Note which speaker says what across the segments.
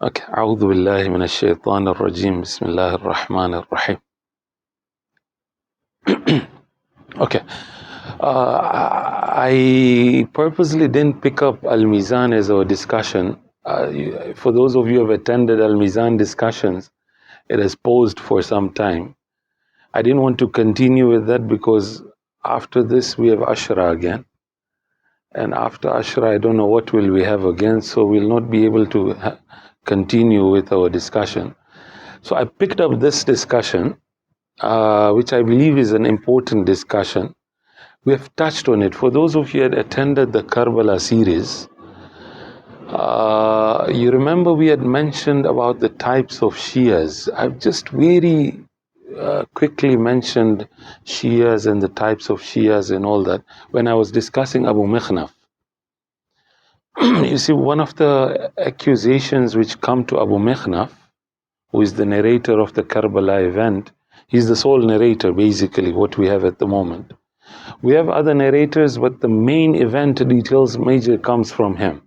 Speaker 1: Okay. أعوذ بالله من الشيطان الرجيم. بسم الله الرحمن الرحيم. Okay. I purposely didn't pick up Al-Mizan as our discussion. For those of you who have attended Al-Mizan discussions, it has paused for some time. I didn't want to continue with that because after this we have Ashra again. And after Ashra, I don't know what will we have again, so we'll not be able to continue with our discussion. So I picked up this discussion, which I believe is an important discussion. We have touched on it. For those of you who had attended the Karbala series, you remember we had mentioned about the types of Shias. I've just very quickly mentioned Shias and the types of Shias and all that when I was discussing Abu Mikhnaf. You see, one of the accusations which come to Abu Mikhnaf, who is the narrator of the Karbala event, he's the sole narrator basically, what we have at the moment. We have other narrators, but the main event details major comes from him.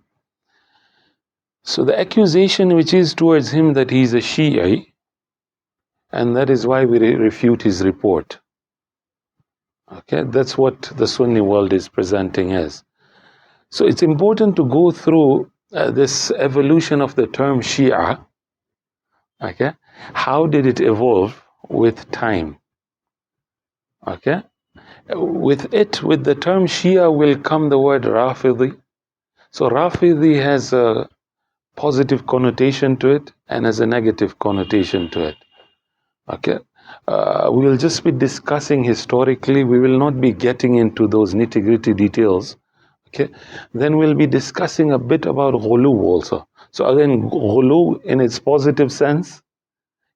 Speaker 1: So the accusation which is towards him that he's a Shia, and that is why we refute his report. Okay, that's what the Sunni world is presenting as. So it's important to go through this evolution of the term Shia. Okay, how did it evolve with time? Okay, with the term Shia will come the word Rafidi. So Rafidi has a positive connotation to it and has a negative connotation to it. Okay, we will just be discussing historically. We will not be getting into those nitty-gritty details. Okay, then we'll be discussing a bit about ghulu also. So again, ghulu in its positive sense,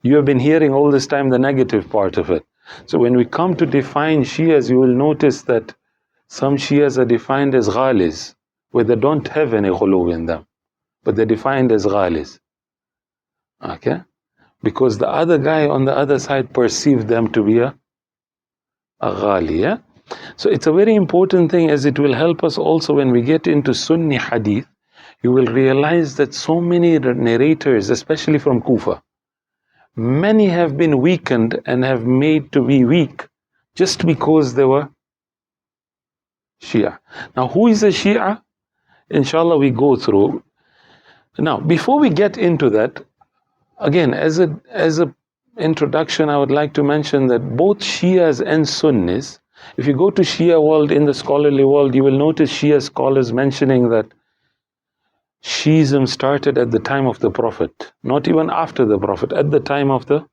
Speaker 1: you have been hearing all this time the negative part of it. So when we come to define Shias, you will notice that some Shias are defined as ghalis, where they don't have any ghulu in them, but they're defined as ghalis. Okay, because the other guy on the other side perceived them to be a ghali. Yeah? So it's a very important thing, as it will help us also when we get into Sunni Hadith. You will realize that so many narrators, especially from Kufa, many have been weakened and have made to be weak just because they were Shia. Now, who is a Shia? Inshallah, we go through. Now, before we get into that, again, as a introduction, I would like to mention that both Shias and Sunnis, if you go to Shia world, in the scholarly world, you will notice Shia scholars mentioning that Shi'ism started at the time of the Prophet, not even after the Prophet, at the time of the...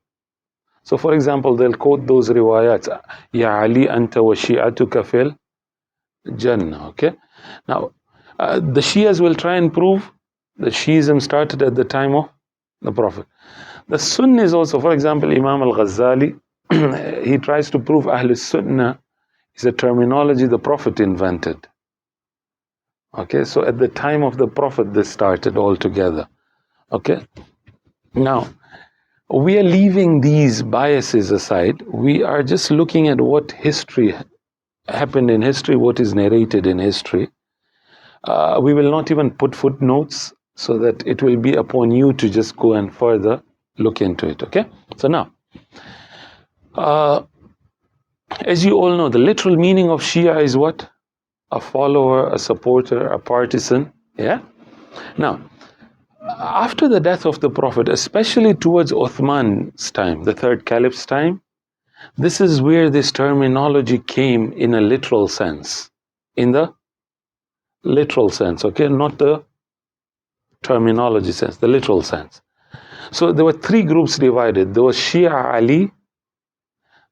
Speaker 1: So for example, they'll quote those riwayats, Ya Ali anta wa shi'atuka fil Jannah, okay? Now, the Shias will try and prove that Shi'ism started at the time of the Prophet. The Sunnis also, for example, Imam Al-Ghazali, he tries to prove Ahlus Sunnah is a terminology the Prophet invented. Okay, so at the time of the Prophet this started altogether. Okay, now we are leaving these biases aside. We are just looking at what history happened in history, what is narrated in history. We will not even put footnotes so that it will be upon you to just go and further look into it. Okay, so now as you all know, the literal meaning of Shia is what? A follower, a supporter, a partisan. Yeah? Now, after the death of the Prophet, especially towards Uthman's time, the third caliph's time, this is where this terminology came in a literal sense. In the literal sense, okay? Not the terminology sense, the literal sense. So there were three groups divided. There was Shia Ali,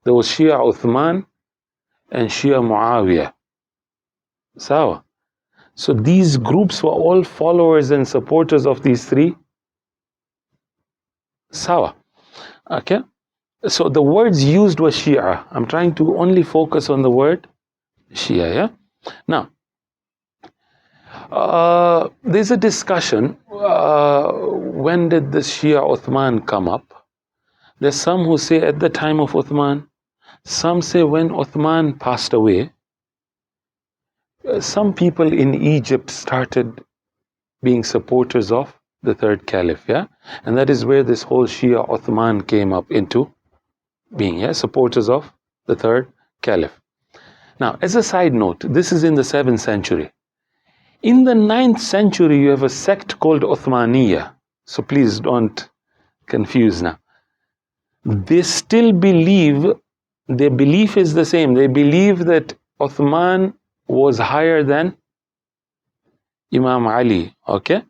Speaker 1: there was Shia Uthman, and Shia Muawiyyah. So these groups were all followers and supporters of these three. Sawa. Okay. So the words used were Shia. I'm trying to only focus on the word Shia. Yeah. Now, there's a discussion. When did the Shia Uthman come up? There's some who say at the time of Uthman. Some say when Uthman passed away. Some people in Egypt started being supporters of the third caliph, yeah? And that is where this whole Shia Uthman came up into being, yeah? Supporters of the third caliph. Now, as a side note, this is in the 7th century. In the 9th century, you have a sect called Uthmaniyah. So please don't confuse now. They still believe, their belief is the same. They believe that Uthman was higher than Imam Ali, okay?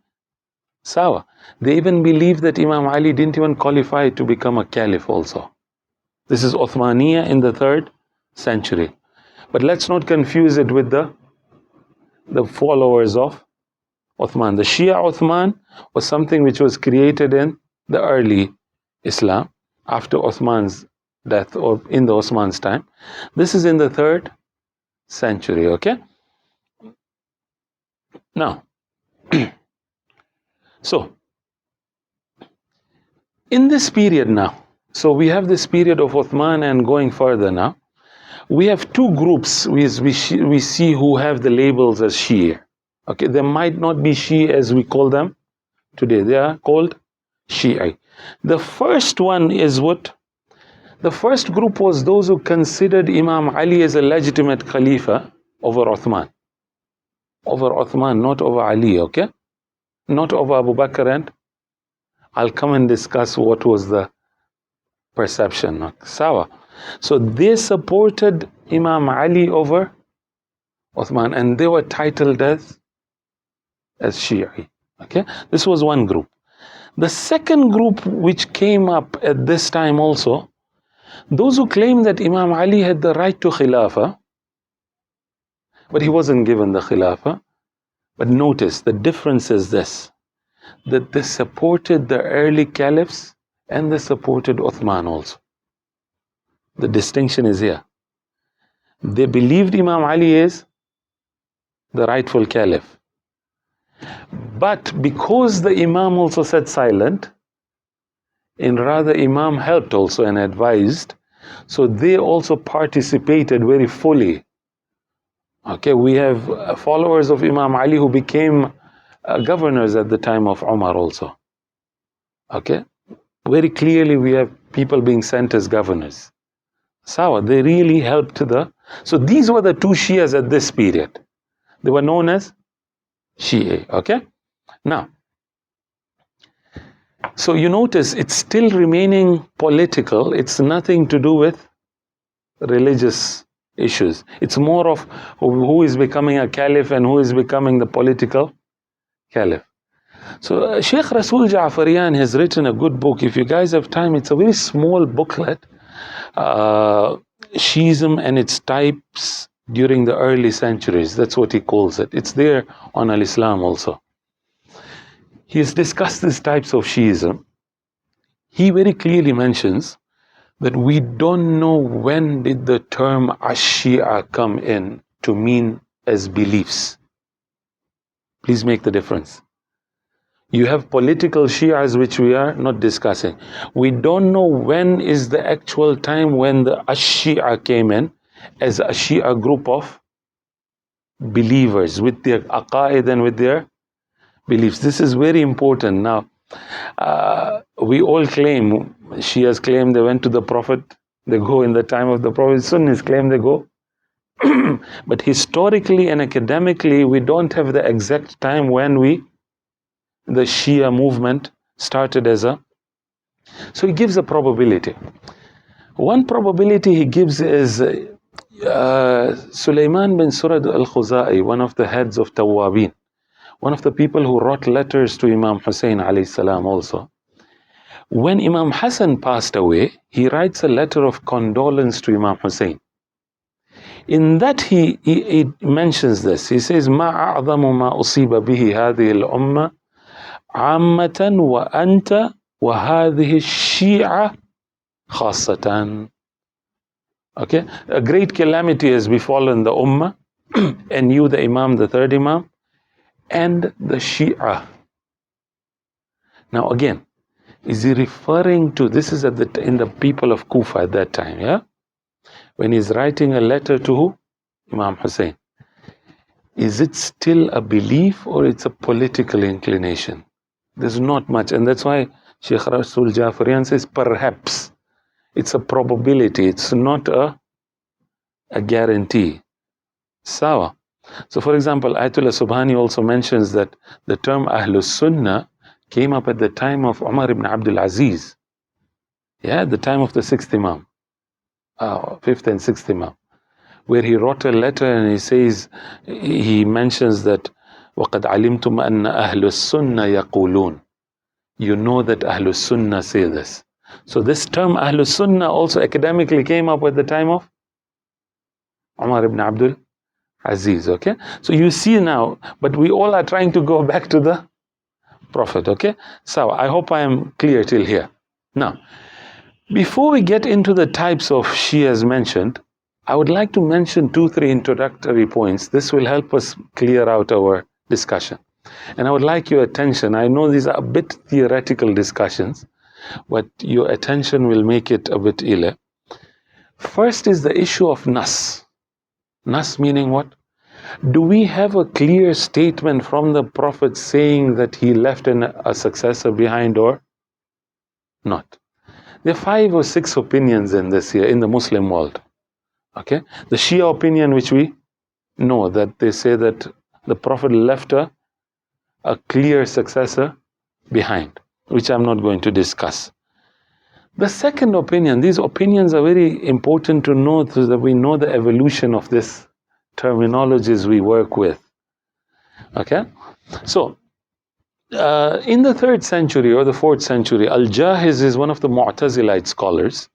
Speaker 1: Sawa. They even believe that Imam Ali didn't even qualify to become a caliph also. This is Uthmaniyah in the 3rd century. But let's not confuse it with the followers of Uthman. The Shia Uthman was something which was created in the early Islam, after Uthman's death or in the Uthman's time. This is in the 3rd century, okay? Now, so, in this period now, so we have this period of Uthman and going further now, we have two groups we see who have the labels as Shia. Okay, they might not be Shia as we call them today. They are called Shia. The first one is what? The first group was those who considered Imam Ali as a legitimate Khalifa over Uthman. Over Uthman, not over Ali, okay? Not over Abu Bakr, and I'll come and discuss what was the perception. Sawa. So they supported Imam Ali over Uthman, and they were titled as Shia. Okay, this was one group. The second group which came up at this time also, those who claimed that Imam Ali had the right to Khilafah, but he wasn't given the Khilafah. But notice the difference is this, that they supported the early caliphs and they supported Uthman also. The distinction is here. They believed Imam Ali is the rightful caliph. But because the Imam also sat silent, and rather Imam helped also and advised, so they also participated very fully. Okay, we have followers of Imam Ali who became governors at the time of Umar also. Okay, very clearly we have people being sent as governors. Sawa, they really helped so these were the two Shias at this period. They were known as Shia, okay? Now, so you notice it's still remaining political. It's nothing to do with religious issues. It's more of who is becoming a caliph and who is becoming the political caliph. So Sheikh Rasul Ja'fariyan has written a good book. If you guys have time, it's a very small booklet, Shi'ism and its types during the early centuries. That's what he calls it. It's there on Al-Islam also. He has discussed these types of Shi'ism. He very clearly mentions that we don't know when did the term Shia come in to mean as beliefs. Please make the difference. You have political Shias which we are not discussing. We don't know when is the actual time when the Shia came in as a Shia group of believers with their aqaid and with their beliefs. This is very important. Now, we all claim, Shias claim they went to the Prophet, they go in the time of the Prophet. Sunnis claim they go. But historically and academically, we don't have the exact time when the Shia movement started as a... So he gives a probability. One probability he gives is Sulaiman bin Surad al-Khuzai, one of the heads of Tawwabin, one of the people who wrote letters to Imam Hussein alayhi salam also. When Imam Hassan passed away, he writes a letter of condolence to Imam Hussein. In that he mentions this. He says, مَا أَعْظَمُ مَا أُصِيبَ بِهِ هَذِهِ الْأُمَّةِ عَامَّةً وَأَنْتَ وَهَذِهِ الشِّيعَةِ خَاصَّةً. Okay, a great calamity has befallen the Ummah, and you, the Imam, the third Imam, and the Shia. Now again, is he referring to, this is in the people of Kufa at that time, yeah? When he's writing a letter to who? Imam Hussein. Is it still a belief or it's a political inclination? There's not much. And that's why Sheikh Rasul Jafarian says perhaps. It's a probability. It's not a guarantee. Sawa. So for example, Ayatollah Subhani also mentions that the term Ahlus Sunnah came up at the time of Umar ibn Abdul Aziz. Yeah, at the time of the sixth Imam, fifth and sixth Imam, where he wrote a letter and he says, he mentions that وَقَدْ عَلِمْتُمْ أَنَّ أَهْلُ السُّنَّةِ يَقُولُونَ. You know that Ahlus Sunnah say this. So this term Ahlus Sunnah also academically came up at the time of Umar ibn Abdul Aziz, okay? So you see now, but we all are trying to go back to the Prophet, okay? So I hope I am clear till here. Now, before we get into the types of Shias mentioned, I would like to mention 2-3 introductory points. This will help us clear out our discussion. And I would like your attention. I know these are a bit theoretical discussions, but your attention will make it a bit iller. First is the issue of Nas. Nas meaning what? Do we have a clear statement from the Prophet saying that he left a successor behind or not? There are 5 or 6 opinions in this here in the Muslim world. Okay? The Shia opinion, which we know, that they say that the Prophet left a clear successor behind, which I'm not going to discuss. The second opinion, these opinions are very important to know so that we know the evolution of this terminologies we work with. Okay? So, in the 3rd century or the 4th century, Al-Jahiz is one of the Mu'tazilite scholars.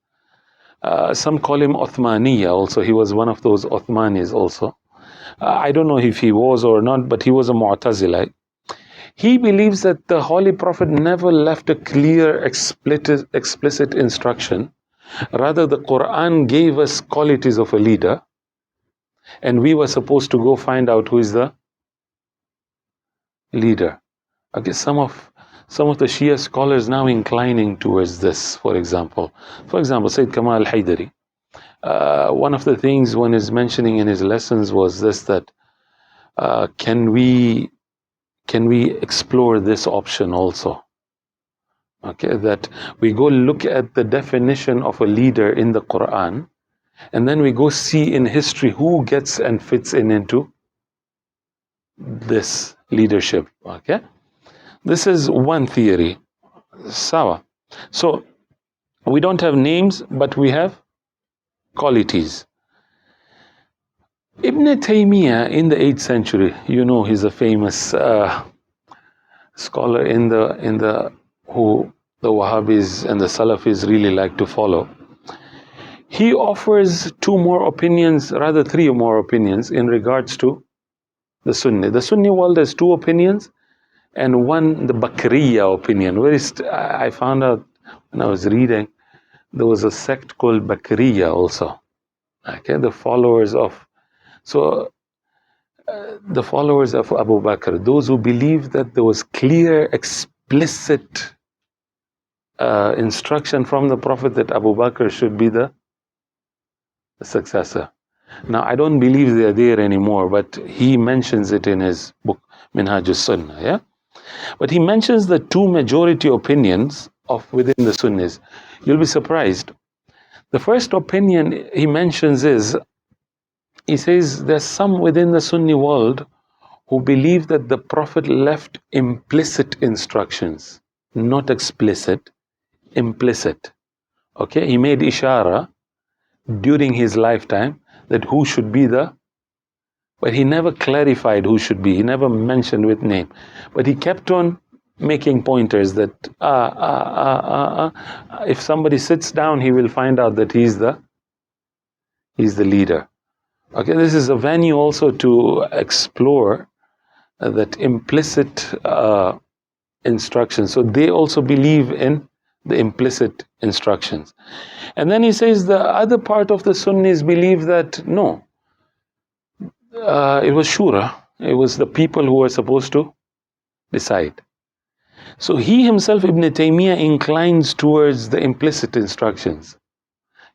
Speaker 1: Some call him Uthmaniyya also. He was one of those Uthmanis also. I don't know if he was or not, but he was a Mu'tazilite. He believes that the Holy Prophet never left a clear, explicit instruction. Rather, the Quran gave us qualities of a leader, and we were supposed to go find out who is the leader. Okay, some of the Shia scholars now inclining towards this, for example. Sayyid Kamal al-Haydari. One of the things one is mentioning in his lessons was this, that can we explore this option also? Okay, that we go look at the definition of a leader in the Quran, and then we go see in history who gets and fits into this leadership. Okay, this is one theory. Sawa. So we don't have names, but we have qualities. Ibn Taymiyyah in the 8th century, you know, he's a famous scholar in the who the Wahhabis and the Salafis really like to follow. He offers 2 more opinions, rather 3 more opinions in regards to the Sunni. The Sunni world has 2 opinions, and one, the Bakriya opinion. I found out when I was reading, there was a sect called Bakriya also. Okay, the followers of Abu Bakr, those who believe that there was clear, explicit instruction from the Prophet that Abu Bakr should be the successor. Now, I don't believe they are there anymore, but he mentions it in his book, Minhaj al-Sunnah, yeah? But he mentions the 2 majority opinions of within the Sunnis. You'll be surprised. The first opinion he mentions is, he says there's some within the Sunni world who believe that the Prophet left implicit instructions, not explicit, implicit. Okay, he made ishara during his lifetime that who should be but he never clarified who should be. He never mentioned with name, but he kept on making pointers that if somebody sits down, he will find out that he's the leader. Okay, this is a venue also to explore that implicit instruction. So they also believe in the implicit instructions. And then he says the other part of the Sunnis believe that no, it was Shura. It was the people who were supposed to decide. So he himself, Ibn Taymiyyah, inclines towards the implicit instructions.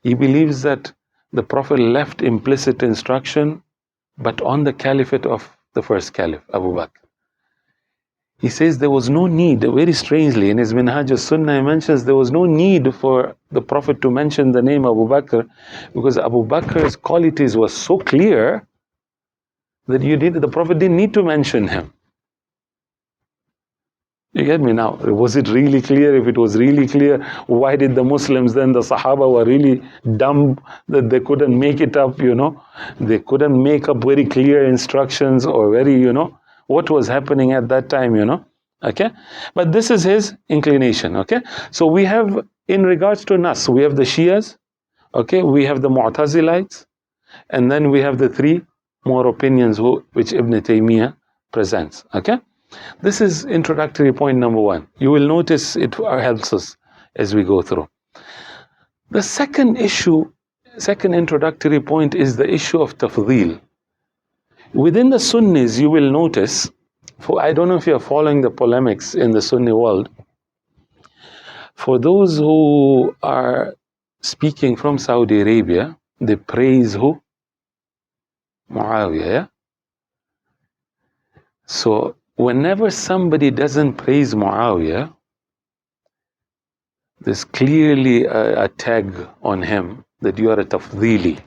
Speaker 1: He believes that the Prophet left implicit instruction, but on the caliphate of the first caliph, Abu Bakr. He says there was no need, very strangely, in his Minhaj al-Sunnah, he mentions there was no need for the Prophet to mention the name Abu Bakr, because Abu Bakr's qualities were so clear that the Prophet didn't need to mention him. You get me now? Was it really clear? If it was really clear, why did the Muslims then, the Sahaba, were really dumb that they couldn't make it up, They couldn't make up very clear instructions or very, what was happening at that time, Okay? But this is his inclination, okay? So we have, in regards to Nas, we have the Shias, okay? We have the Mu'tazilites, and then we have the three more opinions which Ibn Taymiyyah presents, okay? This is introductory point number one. You will notice it helps us as we go through. The second introductory point is the issue of tafdeel. Within the Sunnis, you will notice, I don't know if you're following the polemics in the Sunni world, for those who are speaking from Saudi Arabia, they praise who? Muawiyyah, yeah? So, whenever somebody doesn't praise Muawiyyah, there's clearly a tag on him that you are a tafdili.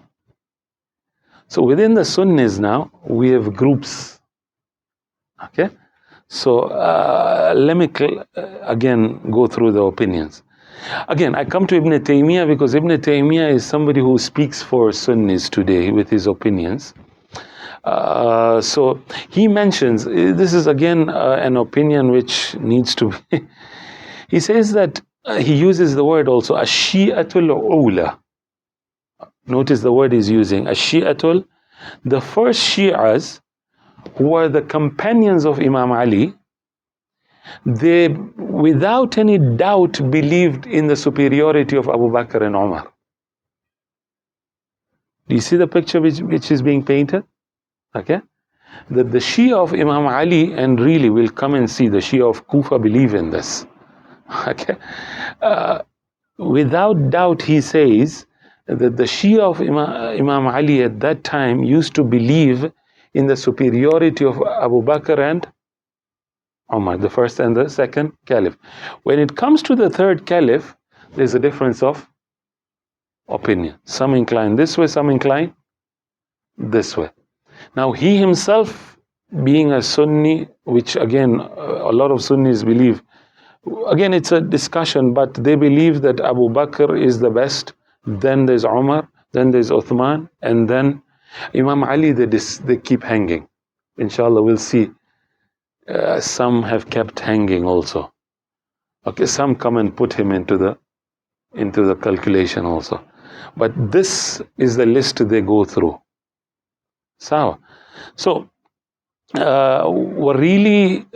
Speaker 1: So within the Sunnis now, we have groups. Okay? So let me again go through the opinions. Again, I come to Ibn Taymiyyah because Ibn Taymiyyah is somebody who speaks for Sunnis today with his opinions. So he mentions, this is again an opinion which needs to be, he says that he uses the word also, ash-Shi'atul ula. Notice the word he's using, ash-Shi'atul, the first Shi'as who are the companions of Imam Ali, they without any doubt believed in the superiority of Abu Bakr and Umar. Do you see the picture which is being painted? Okay, that the Shia of Imam Ali, and really we'll come and see the Shia of Kufa believe in this. Okay, without doubt he says that the Shia of Imam Ali at that time used to believe in the superiority of Abu Bakr and Umar, the first and the second caliph. When it comes to the third caliph, there's a difference of opinion. Some incline this way, some incline this way. Now he himself, being a Sunni, which again a lot of Sunnis believe, again it's a discussion, but they believe that Abu Bakr is the best, then there's Umar, then there's Uthman, and then Imam Ali, they keep hanging. Inshallah we'll see. Some have kept hanging also. Okay, some come and put him into the calculation also. But this is the list they go through. So were really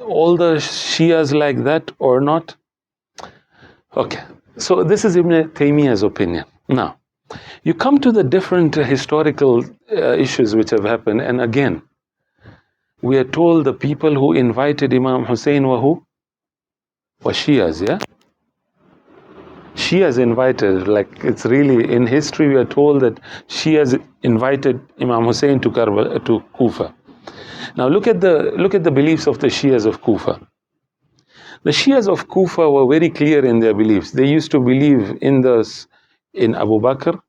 Speaker 1: all the Shias like that or not? Okay, so this is Ibn Taymiyyah's opinion. Now, you come to the different historical issues which have happened, and again, we are told the people who invited Imam Hussein were who? Were Shias, yeah? Shias invited, like it's really, in history we are told that Shias invited Imam Hussein to Kufa. Now look at the beliefs of the Shias of Kufa. The Shias of Kufa were very clear in their beliefs. They used to believe in Abu Bakr,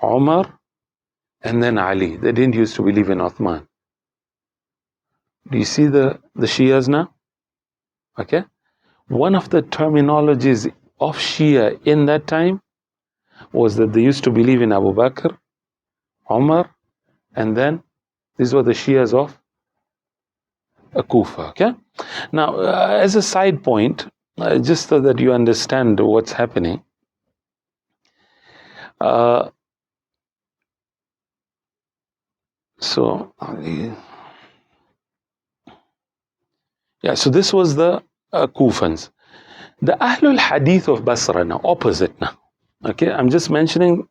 Speaker 1: Umar, and then Ali. They didn't used to believe in Uthman. Do you see the Shias now? Okay? One of the terminologies of Shia in that time was that they used to believe in Abu Bakr, Umar, and then these were the Shias of Kufa. Okay? Now, as a side point, just so that you understand what's happening, so this was the Kufans. The Ahlul Hadith of Basra now, opposite now. Okay, I'm just mentioning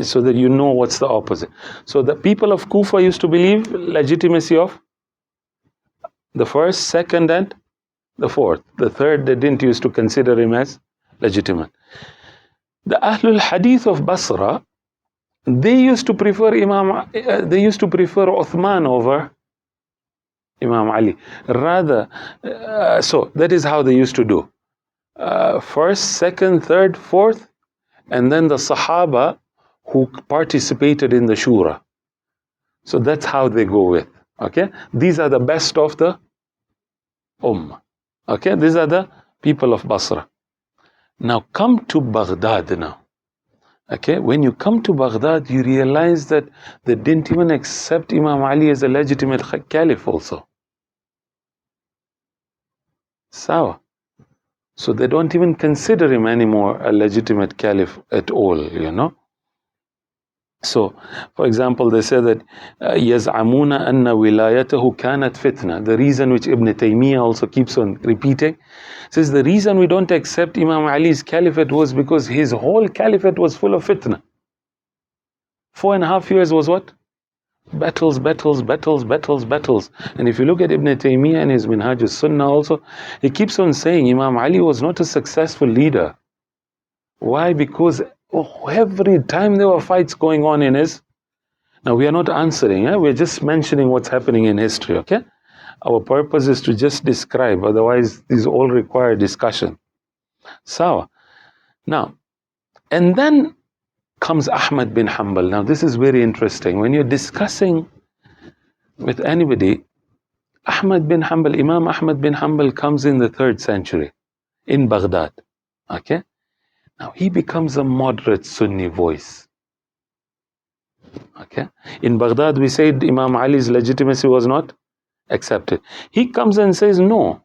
Speaker 1: so that you know what's the opposite. So the people of Kufa used to believe legitimacy of the first, second, and the fourth. The third, they didn't used to consider him as legitimate. The Ahlul Hadith of Basra, they used to prefer Uthman over Imam Ali. Rather, so that is how they used to do. First, second, third, fourth, and then the Sahaba who participated in the Shura. So that's how they go with. Okay, these are the best of the Ummah. Okay, these are the people of Basra. Now come to Baghdad now. Okay, when you come to Baghdad, you realize that they didn't even accept Imam Ali as a legitimate caliph also. So they don't even consider him anymore a legitimate caliph at all, you know. So, for example, they say that يَزْعَمُونَ أَنَّ وِلَايَتَهُ كَانَتْ fitna. The reason which Ibn Taymiyyah also keeps on repeating, says the reason we don't accept Imam Ali's caliphate was because his whole caliphate was full of fitna. 4.5 years was what? Battles, battles, battles, battles, battles. And if you look at Ibn Taymiyyah and his Minhaj al-Sunnah also, he keeps on saying Imam Ali was not a successful leader. Why? Because every time there were fights going on in his... Now we are not answering, we're just mentioning what's happening in history, okay? Our purpose is to just describe, otherwise these all require discussion. So, now, and then comes Ahmad bin Hanbal. Now this is very interesting. When you're discussing with anybody, Ahmad bin Hanbal, Imam Ahmad bin Hanbal comes in the 3rd century in Baghdad, okay? Now he becomes a moderate Sunni voice. Okay. In Baghdad we said Imam Ali's legitimacy was not accepted. He comes and says no.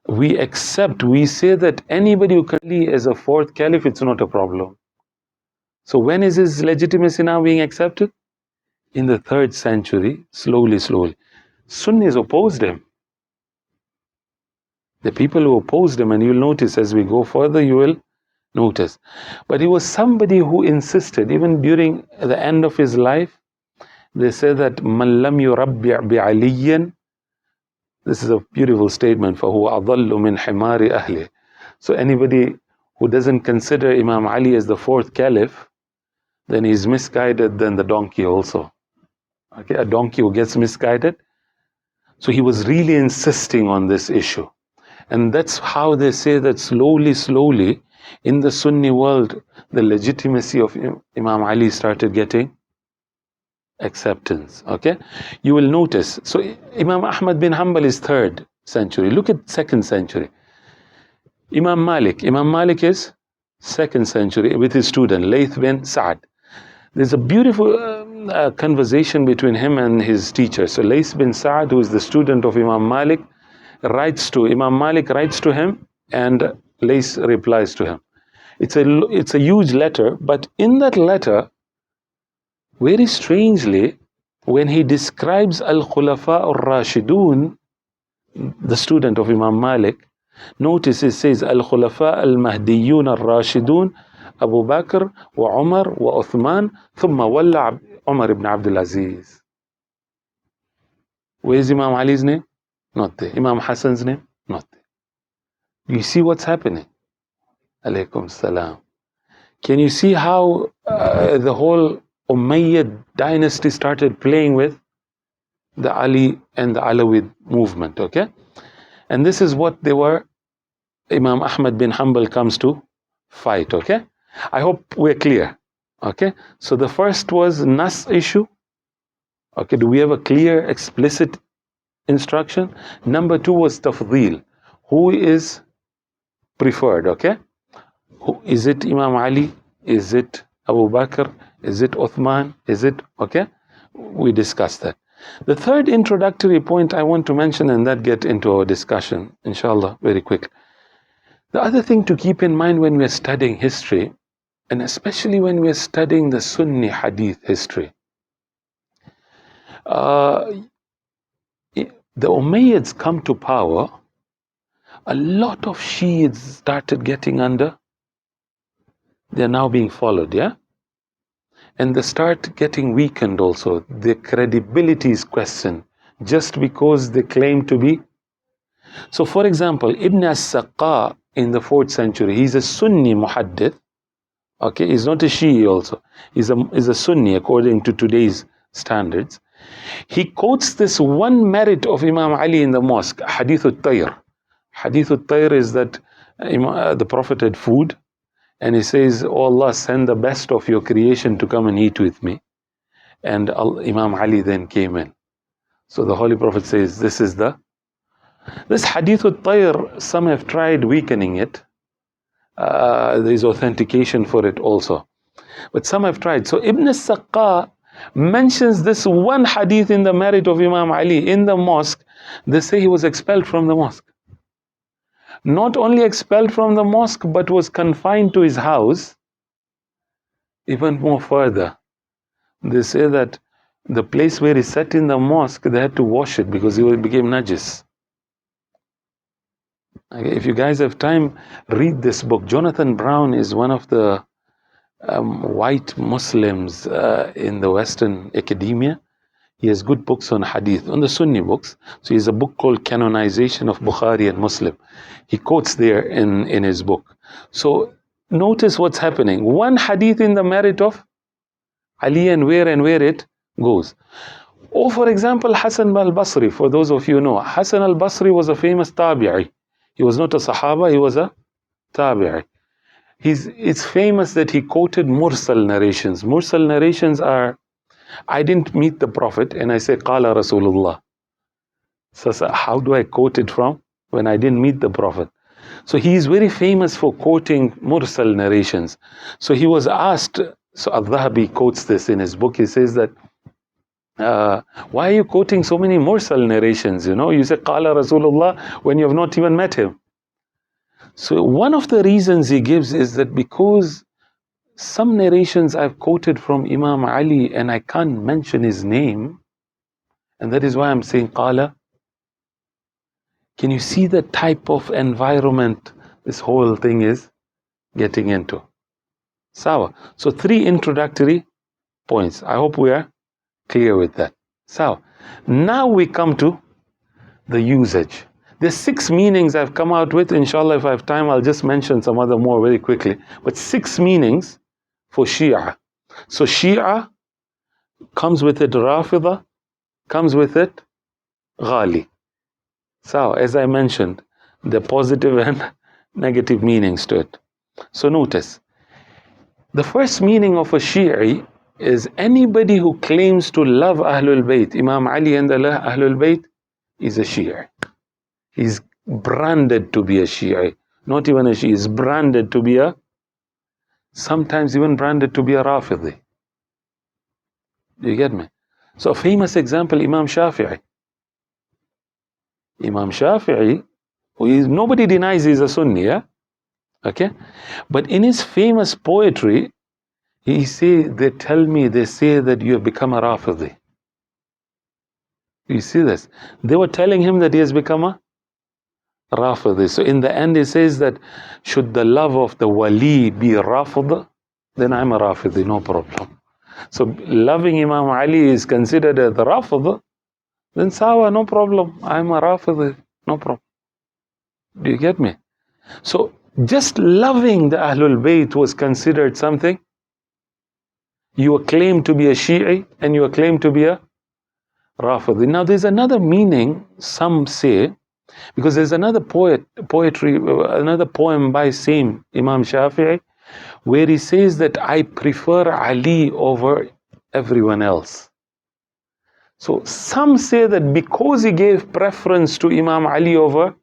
Speaker 1: We accept, we say that anybody who can lead as a 4th caliph, it's not a problem. So when is his legitimacy now being accepted? In the 3rd century, slowly, slowly. Sunnis opposed him. The people who opposed him, and you'll notice as we go further, you will notice. But he was somebody who insisted, even during the end of his life, they say that مَنْ لَمْ يُرَبِّعْ بِعَلِيٍّ. This is a beautiful statement, فَهُوَ أَضَلُّ مِنْ حِمَارِ أَهْلِهِ. So anybody who doesn't consider Imam Ali as the 4th caliph, then he's misguided than the donkey also. Okay, a donkey who gets misguided. So he was really insisting on this issue. And that's how they say that slowly, slowly, in the Sunni world, the legitimacy of Imam Ali started getting acceptance. Okay, you will notice. So Imam Ahmad bin Hanbal is 3rd century. Look at 2nd century. Imam Malik is 2nd century with his student Layth bin Sa'd. There's a beautiful conversation between him and his teacher. So Layth bin Sa'd, who is the student of Imam Malik, Imam Malik writes to him, and Layth replies to him. It's a huge letter, but in that letter, very strangely, when he describes Al-Khulafa al-Rashidun, the student of Imam Malik, notice it says Al-Khulafa al-Mahdiyyun al-Rashidun, Abu Bakr wa Umar wa Uthman, thumma walla Umar ibn Abdul Aziz. Where is Imam Ali's name? Not there. Imam Hassan's name? Not there. You see what's happening? Alaykum salam. Can you see how the whole Umayyad dynasty started playing with the Ali and the Alawid movement, okay? And this is what they were, Imam Ahmad bin Hanbal comes to fight, okay? I hope we're clear, okay? So the first was Nas issue. Okay, do we have a clear, explicit instruction? Number 2 was Tafdeel. Who is preferred, okay? Is it Imam Ali? Is it Abu Bakr? Is it Uthman? Is it, okay? We discussed that. The third introductory point I want to mention, and that get into our discussion, inshallah, very quick. The other thing to keep in mind when we're studying history, and especially when we're studying the Sunni Hadith history, the Umayyads come to power, a lot of Shiites started getting under, they're now being followed, yeah? And they start getting weakened also. Their credibility is questioned just because they claim to be. So for example, Ibn as-Saqqa in the 4th century, he's a Sunni muhaddith. Okay, he's not a Shi'i also. He's a Sunni according to today's standards. He quotes this one merit of Imam Ali in the mosque, Hadith al-Tayr. Hadith al-Tayr is that the Prophet had food, and he says, "Oh Allah, send the best of your creation to come and eat with me." And Imam Ali then came in. So the Holy Prophet says, this Hadith al-Tayr, some have tried weakening it. There is authentication for it also. But some have tried. So Ibn al-Saqqa mentions this one hadith in the merit of Imam Ali in the mosque. They say he was expelled from the mosque. Not only expelled from the mosque, but was confined to his house. Even more further, they say that the place where he sat in the mosque, they had to wash it because he became najis. Okay, if you guys have time, read this book. Jonathan Brown is one of the white Muslims in the Western academia. He has good books on hadith, on the Sunni books. So he has a book called Canonization of Bukhari and Muslim. He quotes there in his book. So notice what's happening. One hadith in the merit of Ali and where it goes. Or for example, Hassan al-Basri, for those of you who know, Hassan al-Basri was a famous tabi'i. He was not a Sahaba, he was a tabi'i. It's famous that he quoted mursal narrations. Mursal narrations are, I didn't meet the Prophet and I say, Qala Rasulullah. So how do I quote it from when I didn't meet the Prophet? So he is very famous for quoting mursal narrations. So he was asked, so Al-Dhahabi quotes this in his book, he says that, why are you quoting so many mursal narrations? You say Qala Rasulullah when you have not even met him. So one of the reasons he gives is that because some narrations I've quoted from Imam Ali and I can't mention his name, and that is why I'm saying Qala. Can you see the type of environment this whole thing is getting into? Sawa. So 3 introductory points. I hope we are clear with that. So now we come to the usage. There's 6 meanings I've come out with. Inshallah, if I have time, I'll just mention some other more very quickly. But 6 meanings for Shia. So Shia comes with it Rafida, comes with it Ghali. So as I mentioned, the positive and negative meanings to it. So notice, the first meaning of a Shi'i is anybody who claims to love Ahlul Bayt, Imam Ali and Ahlul Bayt, is a Shi'i. He's branded to be a Shi'i. Not even a Shi'i, he's branded to be sometimes even branded to be a Rafidi. Do you get me? So a famous example, Imam Shafi'i. Imam Shafi'i, nobody denies he's a Sunni, yeah? Okay? But in his famous poetry, they say that you have become a Rafidi. You see this? They were telling him that he has become a Rafidi. So in the end he says that should the love of the wali be Rafid, then I'm a Rafidi, no problem. So loving Imam Ali is considered as the Rafid, then sawa, no problem. I'm a Rafidi, no problem. Do you get me? So just loving the Ahlul Bayt was considered something. You claim to be a Shi'i and you claim to be a Rafidi. Now there's another meaning, some say, because there's another another poem by same Imam Shafi'i, where he says that I prefer Ali over everyone else. So some say that because he gave preference to Imam Ali over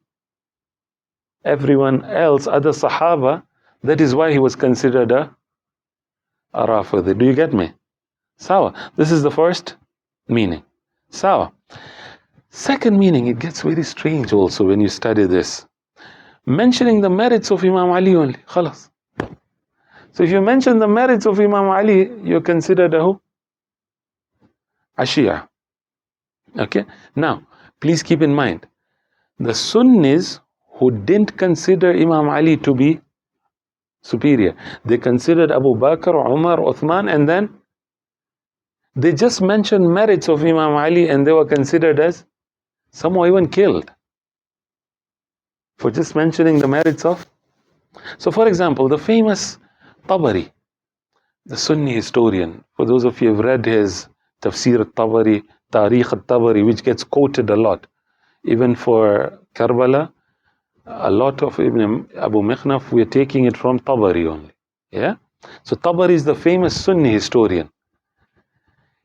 Speaker 1: everyone else, other Sahaba, that is why he was considered a Rafidi. Do you get me? Sawa. This is the first meaning. Sawa. Second meaning, it gets very strange also when you study this. Mentioning the merits of Imam Ali only. Khalas. So if you mention the merits of Imam Ali, you're considered a Shia. Okay? Now, please keep in mind, the Sunnis who didn't consider Imam Ali to be superior, they considered Abubakr, Umar, Uthman, and then they just mentioned merits of Imam Ali and they were considered as, some were even killed for just mentioning the merits of. So for example, the famous Tabari, the Sunni historian, for those of you who have read his Tafsir al-Tabari, Tarikh al-Tabari, which gets quoted a lot. Even for Karbala, a lot of Ibn Abu Mikhnaf, we're taking it from Tabari only. Yeah? So Tabari is the famous Sunni historian.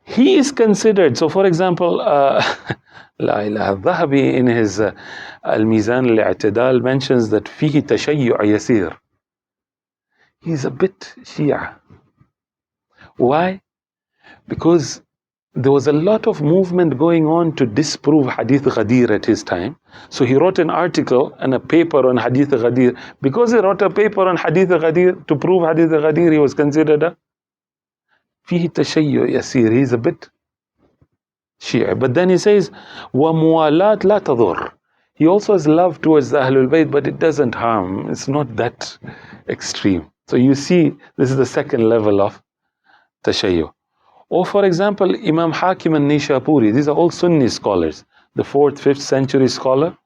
Speaker 1: He is considered, so for example, La ilaha al-Dhahabi in his Al-Mizan al-I'tidal mentions that فيه تشيع يسير. He's a bit Shia. Why? Because there was a lot of movement going on to disprove Hadith Ghadir at his time. So he wrote an article and a paper on Hadith Ghadir. Because he wrote a paper on Hadith Ghadir, to prove Hadith Ghadir, he was considered a فيه تشيع يسير. He's a bit Shia. But then he says, وَمُوَالَاتْ لَا تَضُرْ. He also has love towards the Ahlul Bayt, but it doesn't harm. It's not that extreme. So you see, this is the second level of tashayyu. Or for example, Imam Hakim al-Nishapuri. These are all Sunni scholars. The 4th, 5th century scholar.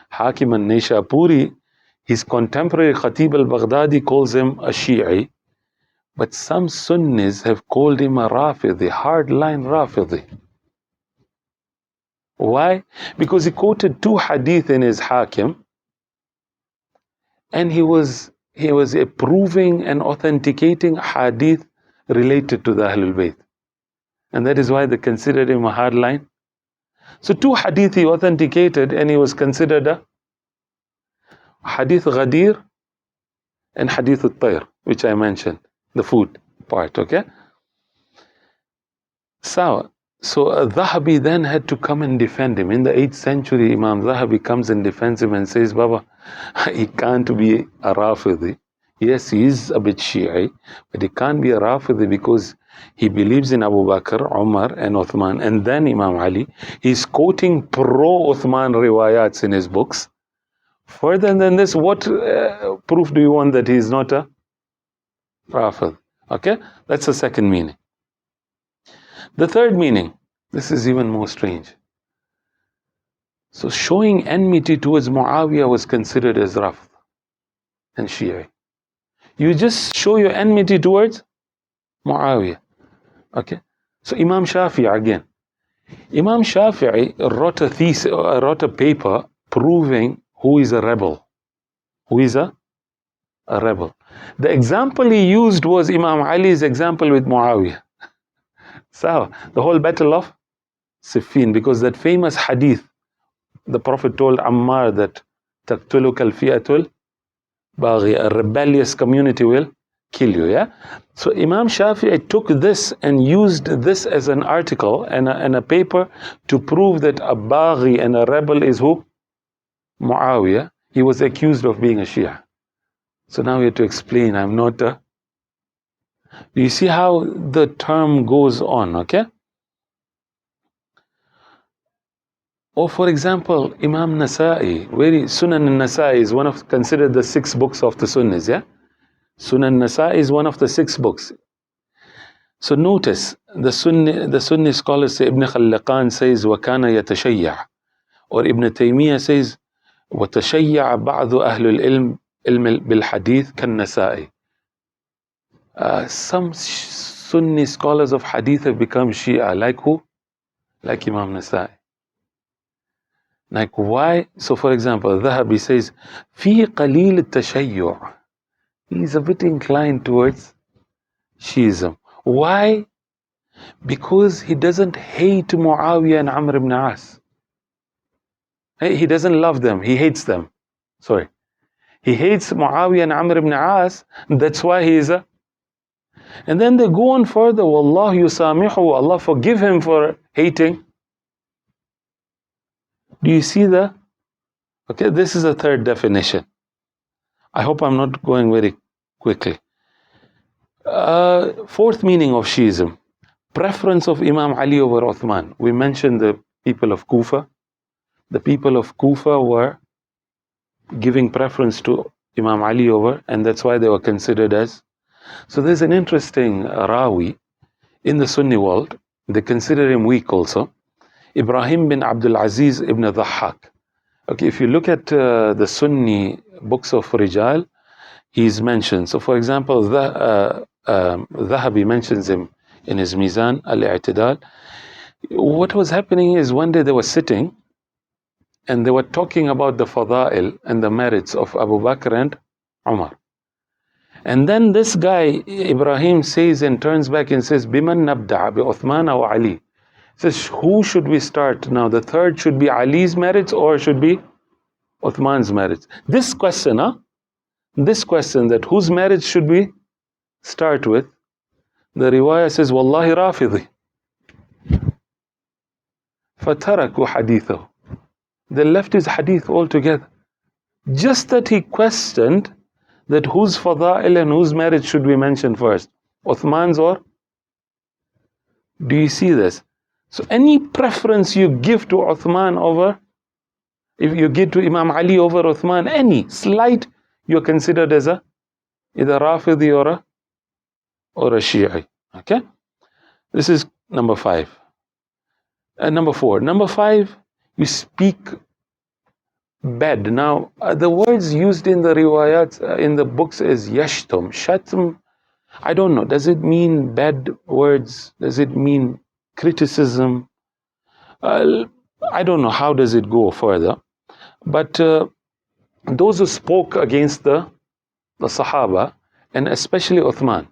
Speaker 1: Hakim al-Nishapuri, his contemporary Khatib al-Baghdadi calls him a Shi'i. But some Sunnis have called him a Rafidi, hardline Rafidi. Why? Because he quoted 2 hadith in his Hakim, and he was approving and authenticating hadith related to the Ahlul Bayt. And that is why they considered him a hardline. So 2 hadith he authenticated, and he was considered a Hadith Ghadir and Hadith al-Tayr, which I mentioned, the food part, okay? So Dhahabi then had to come and defend him. In the 8th century, Imam Dhahabi comes and defends him and says, Baba, he can't be a Rafidi. Yes, he is a bit Shi'i, but he can't be a Rafidi because he believes in Abu Bakr, Umar and Uthman, and then Imam Ali. He's quoting pro-Uthman riwayats in his books. Further than this, what proof do you want that he is not a Rafid? Okay, that's the second meaning. The third meaning, this is even more strange. So showing enmity towards Muawiyyah was considered as Rafd and Shia. You just show your enmity towards Muawiyyah. Okay. So Imam Shafi'i again. Imam Shafi'i wrote a paper proving who is a rebel. Who is a rebel. The example he used was Imam Ali's example with Muawiyyah. So the whole battle of Siffin, because that famous hadith, the Prophet told Ammar that taqtuluka al-fi'atul baghi, a rebellious community will kill you. Yeah. So Imam Shafi'i took this and used this as an article and a paper to prove that a baghi and a rebel is who? Muawiyyah. He was accused of being a Shia. So now we have to explain, I'm not a... Do you see how the term goes on, okay? Or for example, Imam Nasa'i, Sunan al-Nasa'i is considered the 6 books of the Sunnis, yeah? Sunan Nasa'i is one of the 6 books. So notice, the Sunni scholars say, Ibn Khalliqan says, وَكَانَ يَتَشَيَّعْ. Or Ibn Taymiyyah says, وَتَشَيَّعَ بَعْضُ أَهْلُ الْعِلْمِ بِالْحَدِيثِ كَالنَّسَائِ. Some Sunni scholars of Hadith have become Shia. Like who? Like Imam Nasa'i. Like why? So for example, Dhahabi says, فِي قَلِيلِ التَّشَيُّعْ. He's a bit inclined towards Shi'ism. Why? Because he doesn't hate Muawiyyah and Amr ibn As. He doesn't love them, he hates them. Sorry. He hates Muawiyyah and Amr ibn As, that's why he is a... And then they go on further, Wallah yusamihu, Allah forgive him for hating. Do you see that? Okay, this is a third definition. I hope I'm not going very quickly. Fourth meaning of Shi'ism, preference of Imam Ali over Uthman. We mentioned the people of Kufa. The people of Kufa were giving preference to Imam Ali over, and that's why they were considered as... So there's an interesting Rawi in the Sunni world. They consider him weak also. Ibrahim bin Abdul Aziz ibn Dhahhak. Okay, if you look at the Sunni books of Rijal, he's mentioned. So for example, Dhahabi mentions him in his Mizan al-I'tidal. What was happening is one day they were sitting and they were talking about the fada'il and the merits of Abu Bakr and Umar. And then this guy, Ibrahim, says and turns back and says, Biman nabda' bi Uthman or Ali? Says, who should we start now? The third should be Ali's merits or should be Uthman's merits? This question, this question that whose merits should we start with? The riwayah says, Wallahi Rafidhi. فَتَرَكُوا حَدِيثَهُ. They left his hadith altogether. Just that he questioned that whose fada'il and whose merit should we mention first? Uthman's or? Do you see this? So any preference you give to Uthman over, if you give to Imam Ali over Uthman, any slight, you're considered as a either Rafidi or a Shi'i. Okay? This is number 5. Number 4. Number 5, you speak bad. Now, the words used in the riwayat, in the books is yashtum, shatm. I don't know. Does it mean bad words? Does it mean criticism? I don't know. How does it go further? But those who spoke against the Sahaba, and especially Uthman,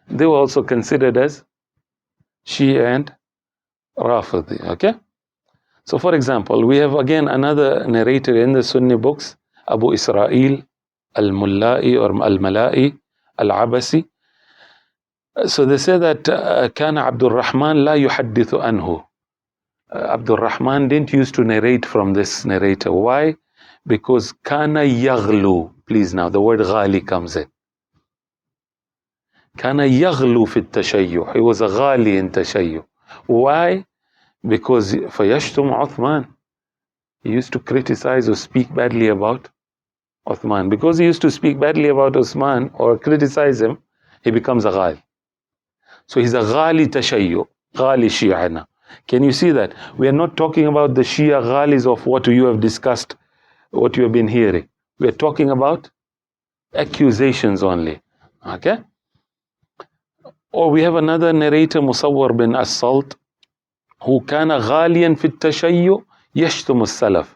Speaker 1: they were also considered as Shia and Rafidi. Okay? So for example, we have again another narrator in the Sunni books, Abu Israel al-Mulla'i or al-Mala'i al-Abasi. So they say that كان عبد الرحمن لا يحدث عنه. Abdul Rahman didn't used to narrate from this narrator. Why? Because kana yaghlu. Please now, the word ghali comes in. Kana yaghlu fi tashayyu. He was a ghali in tashayyu. Why? Because fayashtum Uthman. He used to criticize or speak badly about Uthman. Because he used to speak badly about Uthman or criticize him, he becomes a ghali. So he's a ghali tashayyu, ghali shi'ana. Can you see that? We are not talking about the Shia ghalis of what you have discussed, what you have been hearing. We are talking about accusations only. Okay? Or we have another narrator, Musawwar bin As-Salt, who kana ghaliyan fi tashayyu yashtum as-salaf.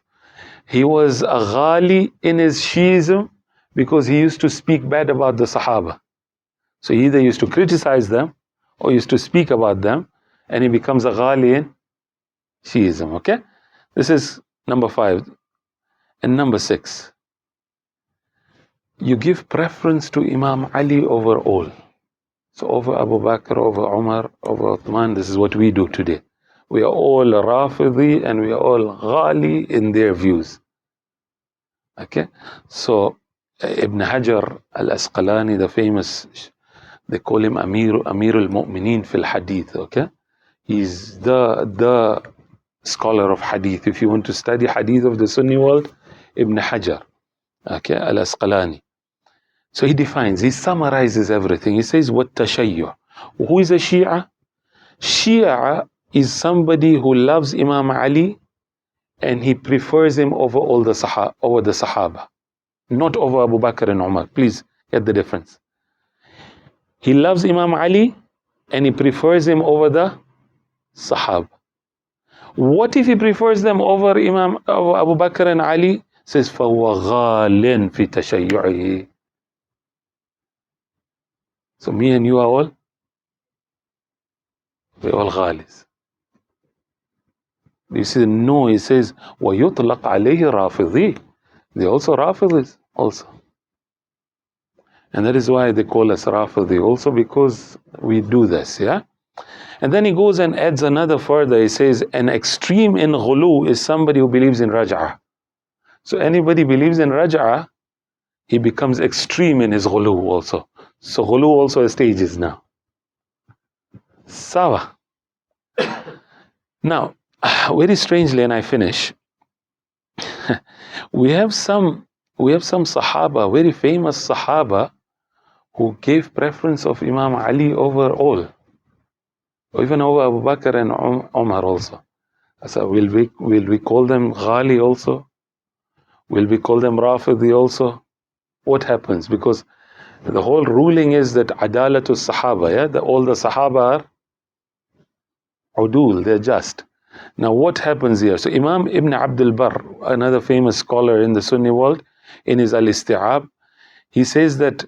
Speaker 1: He was a ghali in his Shi'ism because he used to speak bad about the Sahaba. So he either used to criticize them or used to speak about them, and he becomes a ghali in Shi'ism. Okay? This is number 5. And number 6, you give preference to Imam Ali over all. So over Abu Bakr, over Umar, over Uthman, this is what we do today. We are all Rafidi and we are all ghali in their views. Okay? So Ibn Hajar al-Asqalani, the famous, they call him Amir al-Mu'mineen fil Hadith. Okay? He's the scholar of Hadith. If you want to study Hadith of the Sunni world, Ibn Hajar, okay, al-Asqalani. So he defines, he summarizes everything. He says, what tashayyu'? Who is a Shia? Shia is somebody who loves Imam Ali and he prefers him over all the Sahaba, not over Abu Bakr and Umar. Please get the difference. He loves Imam Ali and he prefers him over the Sahaba. What if he prefers them over Abu Bakr and Ali? Says, فَهُوَ غَالٍ فِي تَشَيُّعِهِ. So me and you are all, we're all ghalis. You see, no, he says, وَيُطْلَقْ عَلَيْهِ رَافِضِي. They're also Rafidis also. And that is why they call us Rafidi also, because we do this, yeah? And then he goes and adds another further. He says, an extreme in ghulu is somebody who believes in raj'ah. So anybody believes in raj'ah, he becomes extreme in his ghulu also. So ghulu also has stages now. Sawa. Now, very strangely, and I finish, we have some Sahaba, very famous Sahaba, who gave preference of Imam Ali over all, or even over Abu Bakr and Umar also. So will we call them ghali also? Will we call them Rafidi also? What happens? Because the whole ruling is that adalatu Sahaba, yeah, all the Sahaba are udul, they're just. Now what happens here? So Imam Ibn Abdul Barr, another famous scholar in the Sunni world, in his Al-Isti'ab, he says that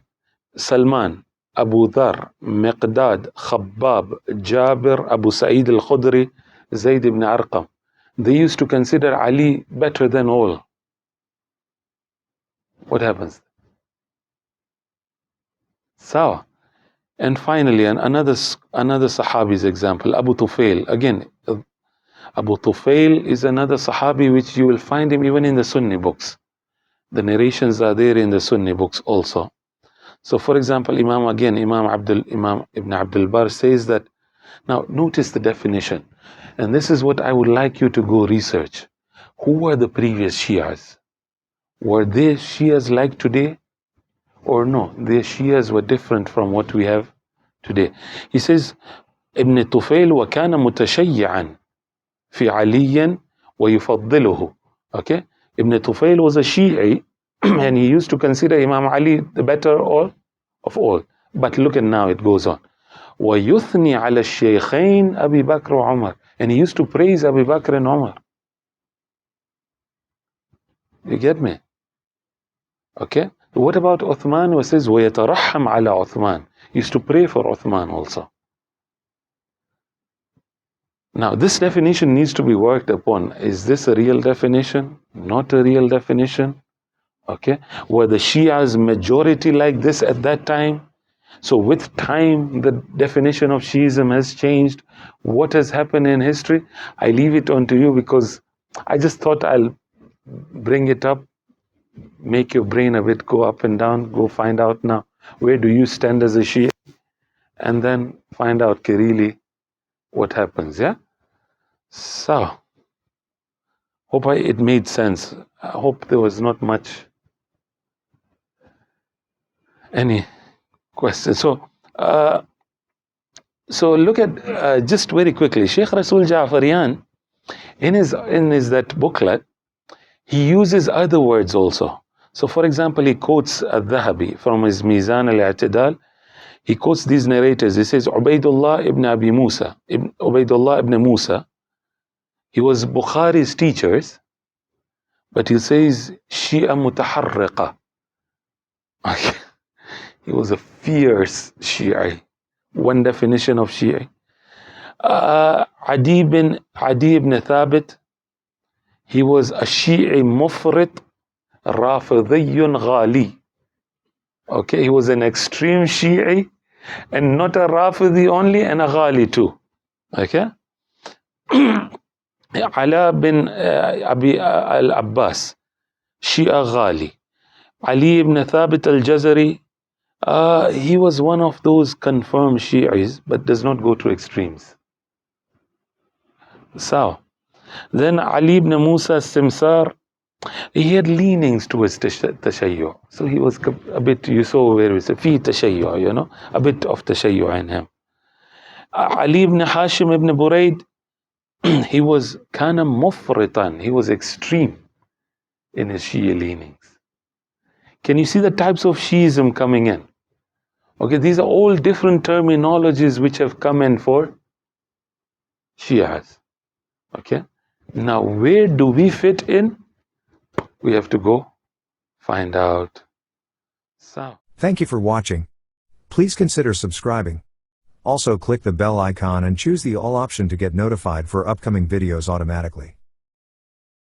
Speaker 1: Salman, Abu Dhar, Miqdad, Khabbab, Jabir, Abu Sa'id al-Khudri, Zayd ibn Arqam, they used to consider Ali better than all. What happens? Sawa. And finally, another Sahabi's example, Abu Tufail. Again, Abu Tufail is another Sahabi which you will find him even in the Sunni books. The narrations are there in the Sunni books also. So for example, Imam Ibn Abdul Barr says that, now notice the definition. And this is what I would like you to go research. Who were the previous Shias? Were they Shias like today? Or no, their Shias were different from what we have today. He says, Ibn Tufail وَكَانَ مُتَشَيِّعًا فِي عَلِيًّا وَيُفَضِّلُهُ. Okay? Ibn Tufail was a Shi'i, and he used to consider Imam Ali the better of all. But look at now, it goes on. وَيُثْنِي عَلَى الشَّيْخَيْنِ أَبِي بَكْرَ وَعُمَرَ. And he used to praise Abu Bakr and Umar. You get me? Okay? What about Uthman, who says, وَيَتَرَحَّمْ عَلَى Uthman? He used to pray for Uthman also. Now, this definition needs to be worked upon. Is this a real definition? Not a real definition? Okay? Were the Shias majority like this at that time? So with time, the definition of Shi'ism has changed. What has happened in history? I leave it on to you, because I just thought I'll bring it up, make your brain a bit go up and down, go find out now, where do you stand as a Shia? And then find out really what happens, yeah? So, hope it made sense. I hope there was not much any questions. So look at just very quickly, Sheikh Rasul Ja'fariyan, in his that booklet, he uses other words also. So for example, he quotes Al-Dhahabi from his Mizan al-I'tidal. He quotes these narrators. He says, Ubaidullah ibn Abi Musa, Ubaidullah ibn Musa, he was Bukhari's teachers, but he says, Shia mutaharriqa. He was a fierce Shi'i. One definition of Shi'i. Adi ibn Thabit, he was a Shi'i mufrit, Rafidiyun ghali. Okay, he was an extreme Shi'i, and not a Rafidi only, and a ghali too. Okay? Ala bin Abi al-Abbas, Shia ghali. Ali ibn Thabit al-Jazari, he was one of those confirmed Shi'is, but does not go to extremes. So, then Ali ibn Musa Simsar, he had leanings towards Tashayyu. So he was a bit, you saw where we say, fi Tashayyu, you know, a bit of Tashayyu in him. Ali ibn Hashim ibn Buraid, he was kana mufritan, he was extreme in his Shia leanings. Can you see the types of Shi'ism coming in? Okay, these are all different terminologies which have come in for Shias. Okay, now where do we fit in? We have to go find out. So,
Speaker 2: thank you for watching. Please consider subscribing. Also click the bell icon and choose the all option to get notified for upcoming videos automatically.